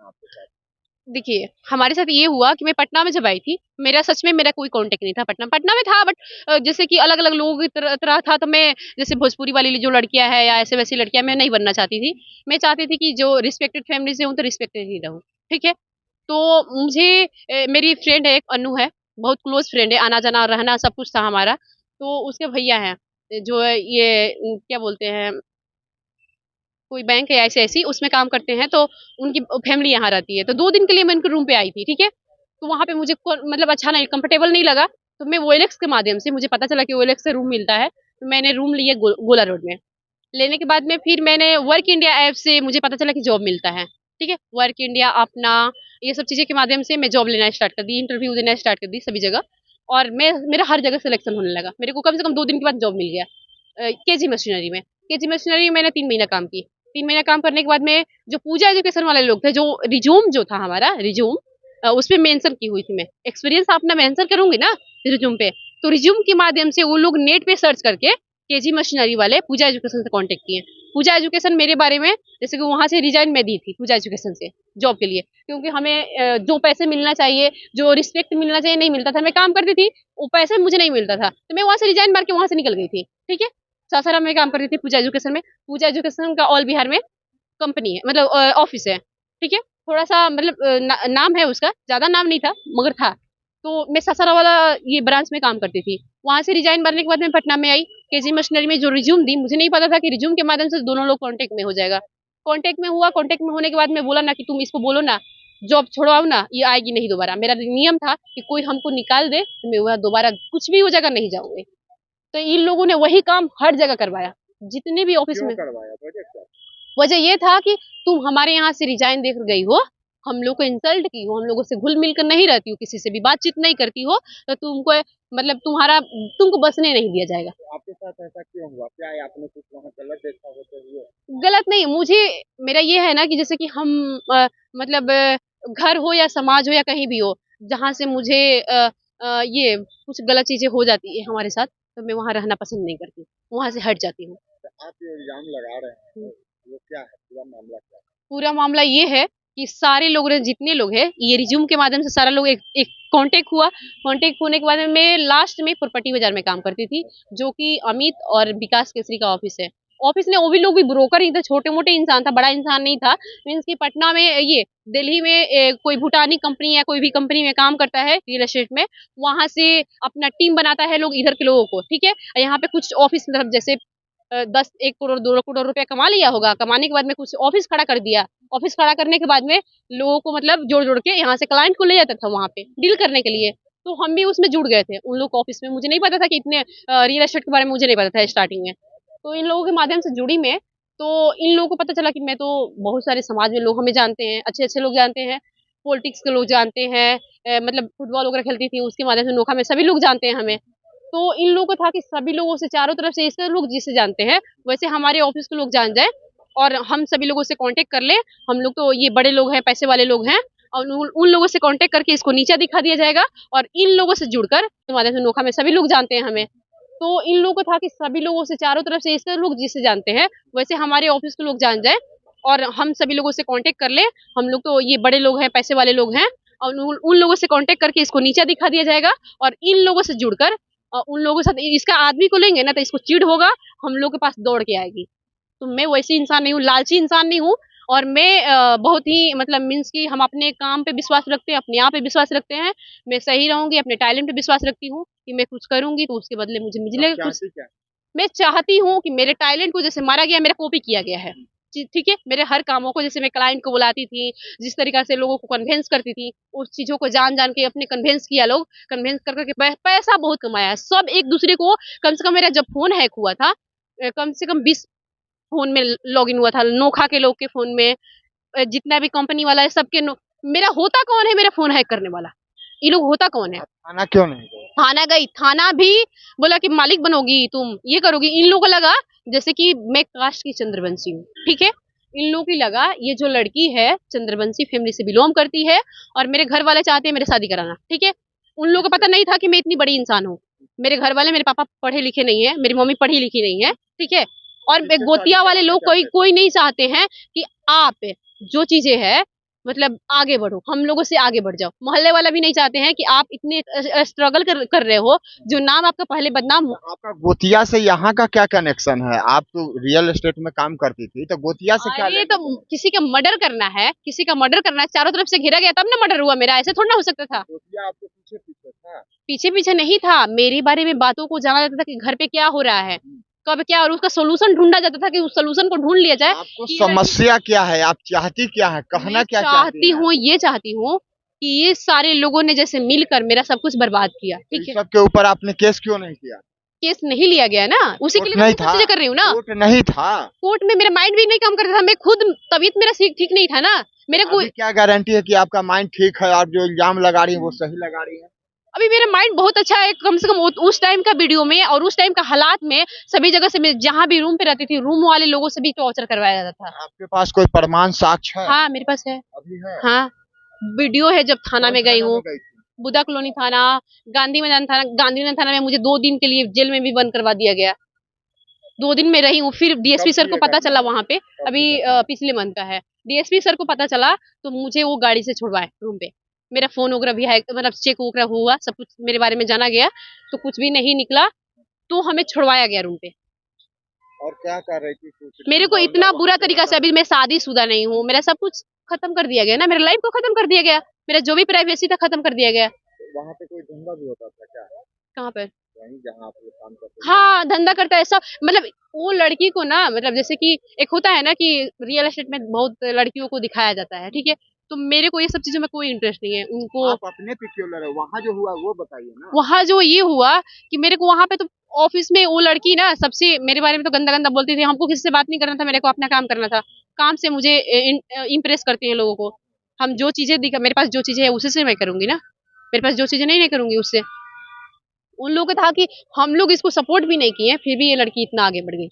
आपके साथ? देखिए, हमारे साथ ये हुआ कि मैं पटना में जब आई थी, मेरा सच में मेरा कोई कॉन्टैक्ट नहीं था पटना पटना में था बट जैसे कि अलग-अलग लोगों की तरह था तो मैं जैसे भोजपुरी वाली जो लड़कियाँ हैं या ऐसे-वैसी लड़कियाँ मैं नहीं बनना चाहती थी। मैं चाहती थी कि जो रिस्पेक्टेड फैमिली से हूँ तो रिस्पेक्टेड ही रहूँ, ठीक है? तो मुझे मेरी फ्रेंड है एक अनु है, बहुत क्लोज़ फ्रेंड है, आना-जाना रहना सब कुछ था हमारा। तो उसके भैया हैं, जो है ये क्या बोलते हैं कोई बैंक है ऐसी-ऐसी उसमें काम करते हैं तो उनकी फैमिली यहाँ रहती है। तो 2 दिन के लिए मैं उनके रूम पे आई थी, ठीक है? तो वहाँ पे मुझे को मतलब अच्छा नहीं कंफर्टेबल नहीं लगा, तो मैं ओएलएक्स के माध्यम से मुझे पता चला कि ओएलएक्स से रूम मिलता है, तो मैंने रूम लिया गोला रोड में। लेने के बाद में फिर मैंने वर्क इंडिया ऐप से मुझे पता चला कि जॉब मिलता है, ठीक है? वर्क इंडिया, अपना ये सब चीज़ें के माध्यम से मैं जॉब लेना स्टार्ट कर दी, इंटरव्यू देना स्टार्ट कर दी सभी जगह और मेरा हर जगह सिलेक्शन होने लगा। मेरे को कम से कम 2 दिन के बाद जॉब मिल गया केजी मशीनरी में। केजी मशीनरी में मैंने 3 महीना काम की। 3 महीना काम करने के बाद में जो पूजा एजुकेशन वाले लोग थे, जो रिज़्यूम जो था हमारा रिज़्यूम उसपे मेंशन की हुई थी मैं। एक्सपीरियंस अपना मेंशन करूँगी ना रिज़्यूम पे, तो रिज़्यूम के माध्यम से वो लोग नेट पे सर्च करके केजी मशीनरी वाले पूजा एजुकेशन से कॉन्टैक्ट किए। पूजा एजुकेशन मेरे बारे में जैसे कि वहाँ से रिज़ाइन मैं दी थी पूजा एजुकेशन से जॉब के लिए, क्योंकि हमें जो पैसे मिलना चाहिए, जो रिस्पेक्ट मिलना चाहिए नहीं मिलता था। मैं काम करती थी, वो पैसे मुझे नहीं मिलता था, तो मैं वहाँ से रिज़ाइन मार के वहाँ से निकल गई थी, ठीक है? सासाराम में काम करती थी पूजा एजुकेशन में। पूजा एजुकेशन का ऑल बिहार में कंपनी है मतलब ऑफिस है, ठीक है? थोड़ा-सा मतलब नाम है उसका, ज़्यादा नाम नहीं था मगर था। तो मैं सासाराम वाला ये ब्रांच में काम करती थी। वहाँ से रिज़ाइन भरने के बाद मैं पटना में आई, केजी मशीनरी में जो रिज़्यूम दी, मुझे नहीं पता था कि रिज़्यूम के माध्यम से दोनों लोग कॉन्टैक्ट में हो जाएगा। कॉन्टैक्ट में हुआ, कॉन्टैक्ट में होने के बाद मैं बोला ना कि तुम इसको बोलो ना, जॉब छुड़वाओ ना, ये आएगी नहीं दोबारा। मेरा नियम था कि कोई हमको निकाल दे, तो मैं वहाँ दोबारा कुछ भी हो जाएगा नहीं जाऊँगी। तो इन लोगों ने वही काम हर जगह करवाया, जितने भी ऑफिस क्यों में। करवाया? वजह क्या? वजह ये था कि तुम हमारे यहाँ से रिजाइन देकर गई हो, हम लोग को इंसल्ट की हो, हम लोगों से घुल-मिल कर नहीं रहती हो, किसी से भी बातचीत नहीं करती हो, तो तुमको मतलब तुमको बसने नहीं दिया जाएगा। तो आपके साथ ऐसा क्यों हुआ? क्या है आपने कुछ वहाँ गलत देखा होते हुए? गलत नहीं, मुझे मेरा ये है ना कि जैसे कि हम मतलब घर हो या समाज हो या कहीं भी हो, जहाँ से मुझे ये कुछ गलत चीज़ें हो जाती है हमारे साथ, तो मैं वहाँ रहना पसंद नहीं करती, वहाँ से हट जाती हूँ। तो आप जो इल्ज़ाम लगा रहे हैं, हुँ। वो क्या है? पूरा मामला क्या है? पूरा मामला ये है कि सारे लोग जितने लोग हैं, ये रिज़्यूम के माध्यम से सारा लोग एक एक कॉन्टैक्ट हुआ। कॉन्टैक्ट होने के बाद में मैं लास्ट में प्रॉपर्टी बाज़ार में काम करती थी, जो कि अमित और विकास केसरी का ऑफ़िस है। ऑफ़िस में वो भी लोग भी ब्रोकर ही थे, छोटे-मोटे इंसान था, बड़ा इंसान नहीं था। मीन्स कि पटना में ये दिल्ली में कोई भूटानी कंपनी या कोई भी कंपनी में काम करता है रियल एस्टेट में, वहाँ से अपना टीम बनाता है लोग इधर के लोगों को, ठीक है? यहाँ पे कुछ ऑफ़िस मतलब जैसे 10 1 करोड़ 2 करोड़ रुपया कमा लिया होगा, कमाने के बाद में कुछ ऑफ़िस खड़ा कर दिया। ऑफ़िस खड़ा करने के बाद में लोगों को मतलब जोड़-जोड़ के यहाँ से क्लाइंट को ले जाता था वहाँ पे डील करने के लिए। तो हम भी उसमें जुड़ गए थे, उन लोग के ऑफ़िस में। मुझे नहीं पता था कि इतने रियल एस्टेट के बारे में मुझे नहीं पता था स्टार्टिंग में। तो इन लोगों के माध्यम से जुड़ी मैं, तो इन लोगों को पता चला कि मैं तो बहुत सारे समाज में लोग हमें जानते हैं, अच्छे-अच्छे लोग जानते हैं, पॉलिटिक्स के लोग जानते हैं मतलब फुटबॉल वगैरह खेलती थी, उसके माध्यम से नोखा में सभी लोग जानते हैं हमें। तो इन लोगों को था कि सभी लोगों से चारों तरफ से ऐसे लोग जिसे जानते हैं, वैसे हमारे ऑफ़िस के लोग जान जाएँ और हम सभी लोगों से कॉन्टैक्ट कर लें। हम लोग तो ये बड़े लोग हैं, पैसे वाले लोग हैं और उन उन लोगों से कॉन्टैक्ट करके इसको नीचा दिखा दिया जाएगा और इन लोगों से जुड़कर हमारे से नोखा में सभी लोग जानते हैं हमें। तो इन लोगों को था कि सभी लोगों से चारों तरफ से ऐसे लोग जिसे जानते हैं, वैसे हमारे ऑफ़िस के लोग जान जाएँ और हम सभी लोगों से कॉन्टैक्ट कर लें। हम लोग तो ये बड़े लोग हैं, पैसे वाले लोग हैं और उन लोगों से कॉन्टैक्ट करके इसको नीचा दिखा दिया जाएगा और इन लोगों से जुड़कर उन लोगों के साथ इसका आदमी को लेंगे ना तो इसको चिढ़ होगा, हम लोग के पास दौड़ के आएगी। तो मैं वैसी इंसान नहीं हूँ, लालची इंसान नहीं हूँ और मैं बहुत ही मतलब मीन्स कि हम अपने काम पे विश्वास रखते हैं, अपने आप पे विश्वास रखते हैं। मैं सही रहूँगी, अपने टैलेंट पे विश्वास रखती हूँ कि मैं कुछ करूँगी तो उसके बदले मुझे तो आप मिलेगा कुछ। चाहती क्या हैं? मैं चाहती हूँ कि मेरे टैलेंट को जैसे मारा गया, मेरा कॉपी किया गया है। ठीक है? मेरे हर कामों को जैसे मैं क्लाइंट को बुलाती थी, जिस तरीक़ा से लोगों को कन्विंस करती थी, उस चीज़ों को जान-जान के अपने कन्विंस किया लोग, कन्विंस कर के पैसा बहुत कमाया है। सब एक-दूसरे को कम से कम मेरा जब फ़ोन हैक हुआ था कम से कम 20 फ़ोन में लॉगिन हुआ था, नोखा के लोग के फ़ोन में जितना भी कंपनी वाला है सबके नो मेरा होता कौन है मेरा फ़ोन हैक करने वाला? ये लोग होता कौन है? आप थाना क्यों नहीं गए? थाना गई, थाना भी बोला कि मालिक बनोगी तुम, ये करोगी। इन लोगों को लगा जैसे कि मैं कास्ट की चंद्रवंशी हूँ, ठीक है? इन लोगों को लगा ये जो लड़की है चंद्रवंशी फैमिली से बिलॉन्ग करती है और मेरे घर वाले चाहते हैं मेरे शादी कराना, ठीक है? उन लोगों को पता नहीं था कि मैं इतनी बड़ी इंसान हूँ। मेरे घर वाले मेरे पापा पढ़े-लिखे नहीं हैं, मेरी मम्मी पढ़ी-लिखी नहीं है, ठीक है? और किससे शादी गोतिया वाले कराना लोग कोई चाहते थे? कोई नहीं चाहते हैं कि आप जो चीज़ें हैं मतलब आगे बढ़ो, हम लोगों से आगे बढ़ जाओ। मोहल्ले वाला भी नहीं चाहते हैं कि आप इतने स्ट्रगल कर रहे हो, जो नाम आपका पहले बदनाम हो। आपका गोतिया से यहाँ का क्या कनेक्शन है? आप तो रियल एस्टेट में काम करती थी, तो गोतिया से क्या अरे तो किसी का मर्डर करना है, किसी का मर्डर करना है, चारों तरफ से घिरा गया तब ना मर्डर हुआ मेरा, ऐसे थोड़ा ना हो सकता था। गोतिया आपके पीछे पीछे था? पीछे पीछे नहीं था, मेरे बारे में बातों को जाना जाता था कि घर पे क्या हो रहा है, कब क्या, और उसका सोल्यूशन ढूंढा जाता था कि उस सोल्यूशन को ढूंढ लिया जाए। आपको कि समस्या क्या है? आप चाहती क्या है? कहना मैं क्या चाहती चाहती हैं? हूँ, ये चाहती हूँ कि ये सारे लोगों ने जैसे मिलकर मेरा सब कुछ बर्बाद किया, ठीक इस है। सब के ऊपर आपने केस क्यों नहीं किया? केस नहीं लिया गया ना, उसी के कोर्ट लिए मैं नहीं सब था? चीजें कर रही हूँ ना। कोर्ट नहीं था? कोर्ट में मेरा माइंड भी नहीं काम करता था, मैं खुद तबीयत मेरा ठीक नहीं था ना, मेरे को अभी क्या गारंटी है कि आपका माइंड ठीक है और जो इल्जाम लगा रही है वो सही लगा रही है? अभी मेरा माइंड बहुत अच्छा है, कम से कम उस टाइम का वीडियो में और उस टाइम का हालात में सभी जगह से, मैं जहाँ भी रूम पे रहती थी, रूम वाले लोगों से भी टॉर्चर करवाया जाता था। आपके पास कोई प्रमाण साक्ष्य है? हाँ मेरे पास है। अभी है? हाँ वीडियो है, जब थाना कौन में गई थाना हूँ, में गई थी? बुदा कॉलोनी थाना, गांधी मैदान थाना। गांधी मैदान थाना में मुझे 2 दिन के लिए जेल में भी बंद करवा दिया गया। 2 दिन में रही हूँ, फिर डीएसपी कब सर की को है पता घटना? चला वहां पे, कब अभी की घटना? पिछले मंथ का है। डीएसपी सर को पता चला तो मुझे वो गाड़ी से छुड़वाए रूम पे। मेरा फोन वगैरह भी है, मतलब चेक वगैरह हुआ, सब कुछ मेरे बारे में जाना गया, तो कुछ भी नहीं निकला, तो हमें छुड़वाया गया रूम पे। और क्या कर रही थी? मेरे को इतना बुरा तरीका से, अभी मैं शादीशुदा नहीं हूँ, मेरा सब कुछ खत्म कर दिया गया ना, मेरा लाइफ को खत्म कर दिया गया, मेरा जो भी प्राइवेसी था खत्म कर दिया गया। वहाँ पे कोई धंधा भी होता था क्या? कहाँ पर? वहीं जहाँ आप लोग काम करते थे? हाँ धंधा करता है सब, मतलब वो लड़की को ना, मतलब जैसे कि एक होता है ना कि रियल एस्टेट में बहुत लड़कियों को दिखाया जाता है, ठीक है, तो मेरे को ये सब चीजों में कोई इंटरेस्ट नहीं है उनको। आप अपने पे क्यों लड़े? वहाँ जो हुआ वो बताइए ना। वहां जो ये हुआ कि मेरे को वहां पे तो ऑफिस में वो लड़की ना सबसे मेरे बारे में तो गंदा गंदा बोलती थी, हमको किसी से बात नहीं करना था, मेरे को अपना काम करना था, काम से मुझे इम्प्रेस करती हैं लोगों को। हम जो चीजें दिखा, मेरे पास जो चीजें है उसी से मैं करूंगी ना, मेरे पास जो चीजें नहीं करूंगी उससे। उन लोगों का था कि हम लोग इसको सपोर्ट भी नहीं किए, फिर भी ये लड़की इतना आगे बढ़ गई।